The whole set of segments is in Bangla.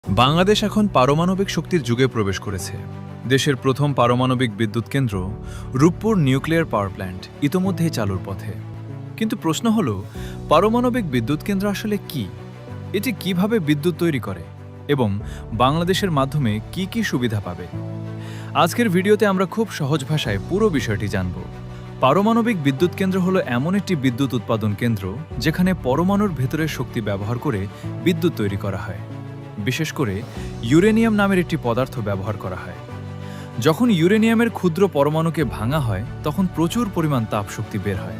বাংলাদেশ এখন পারমাণবিক শক্তির যুগে প্রবেশ করেছে। দেশের প্রথম পারমাণবিক বিদ্যুৎ কেন্দ্র রূপপুর নিউক্লিয়ার পাওয়ার প্ল্যান্ট ইতোমধ্যেই চালুর পথে। কিন্তু প্রশ্ন হল, পারমাণবিক বিদ্যুৎ কেন্দ্র আসলে কি? এটি কিভাবে বিদ্যুৎ তৈরি করে এবং বাংলাদেশের মাধ্যমে কি কি সুবিধা পাবে? আজকের ভিডিওতে আমরা খুব সহজ ভাষায় পুরো বিষয়টি জানব। পারমাণবিক বিদ্যুৎ কেন্দ্র হলো এমন একটি বিদ্যুৎ উৎপাদন কেন্দ্র যেখানে পরমাণুর ভেতরের শক্তি ব্যবহার করে বিদ্যুৎ তৈরি করা হয়। বিশেষ করে ইউরেনিয়াম নামের একটি পদার্থ ব্যবহার করা হয়। যখন ইউরেনিয়ামের ক্ষুদ্র পরমাণুকে ভাঙা হয় তখন প্রচুর পরিমাণ তাপ শক্তি বের হয়।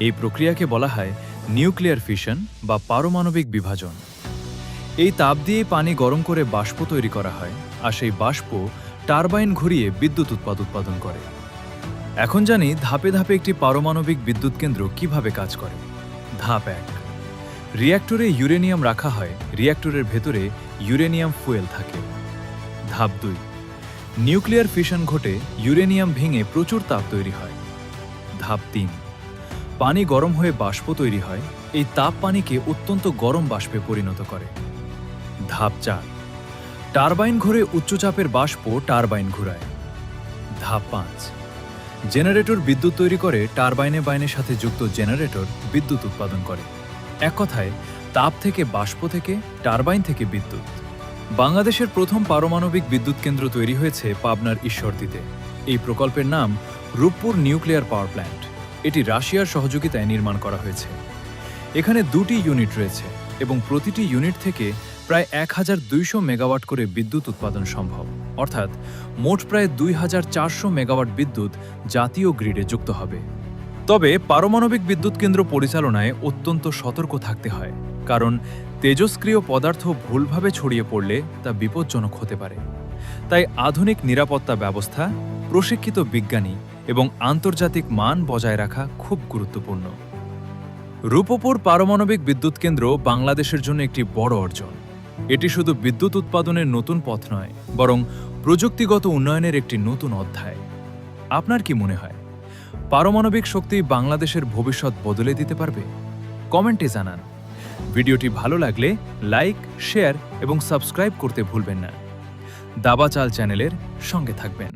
এই প্রক্রিয়াকে বলা হয় নিউক্লিয়ার ফিশন বা পারমাণবিক বিভাজন। এই তাপ দিয়ে পানি গরম করে বাষ্প তৈরি করা হয়, আর সেই বাষ্প টারবাইন ঘুরিয়ে বিদ্যুৎ উৎপাদন করে। এখন জানি ধাপে ধাপে একটি পারমাণবিক বিদ্যুৎ কেন্দ্র কিভাবে কাজ করে। ধাপ 1, রিঅ্যাক্টরে ইউরেনিয়াম রাখা হয়, রিঅ্যাক্টরের ভেতরে ইউরেনিয়াম ফুয়েল থাকে। ধাপ 2, নিউক্লিয়ার ফিশন ঘটে, ইউরেনিয়াম ভেঙে প্রচুর তাপ তৈরি হয়। ধাপ 3, পানি গরম হয়ে বাষ্প তৈরি হয়, এই তাপ পানিকে অত্যন্ত গরম বাষ্পে পরিণত করে। ধাপ 4, টারবাইন ঘুরে উচ্চচাপের বাষ্প টারবাইন ঘুরায়। ধাপ 5, জেনারেটর বিদ্যুৎ তৈরি করে, টারবাইনের সাথে যুক্ত জেনারেটর বিদ্যুৎ উৎপাদন করে। এক কথায়, তাপ থেকে বাষ্প থেকে টারবাইন থেকে বিদ্যুৎ। বাংলাদেশের প্রথম পারমাণবিক বিদ্যুৎ কেন্দ্র তৈরি হয়েছে পাবনার ঈশ্বরদীতে। এই প্রকল্পের নাম রূপপুর নিউক্লিয়ার পাওয়ার প্ল্যান্ট। এটি রাশিয়ার সহযোগিতায় নির্মাণ করা হয়েছে। এখানে 2টি ইউনিট রয়েছে এবং প্রতিটি ইউনিট থেকে প্রায় 1200 মেগাওয়াট করে বিদ্যুৎ উৎপাদন সম্ভব। অর্থাৎ মোট প্রায় 2400 মেগাওয়াট বিদ্যুৎ জাতীয় গ্রিডে যুক্ত হবে। তবে পারমাণবিক বিদ্যুৎ কেন্দ্র পরিচালনায় অত্যন্ত সতর্ক থাকতে হয়, কারণ তেজস্ক্রিয় পদার্থ ভুলভাবে ছড়িয়ে পড়লে তা বিপজ্জনক হতে পারে। তাই আধুনিক নিরাপত্তা ব্যবস্থা, প্রশিক্ষিত বিজ্ঞানী এবং আন্তর্জাতিক মান বজায় রাখা খুব গুরুত্বপূর্ণ। রূপপুর পারমাণবিক বিদ্যুৎ কেন্দ্র বাংলাদেশের জন্য একটি বড় অর্জন। এটি শুধু বিদ্যুৎ উৎপাদনের নতুন পথ নয়, বরং প্রযুক্তিগত উন্নয়নের একটি নতুন অধ্যায়। আপনার কি মনে হয়, পারমাণবিক শক্তি বাংলাদেশের ভবিষ্যৎ বদলে দিতে পারবে? কমেন্টে জানান। ভিডিওটি ভালো লাগলে লাইক, শেয়ার এবং সাবস্ক্রাইব করতে ভুলবেন না। দাবা চাল চ্যানেলের সঙ্গে থাকবেন।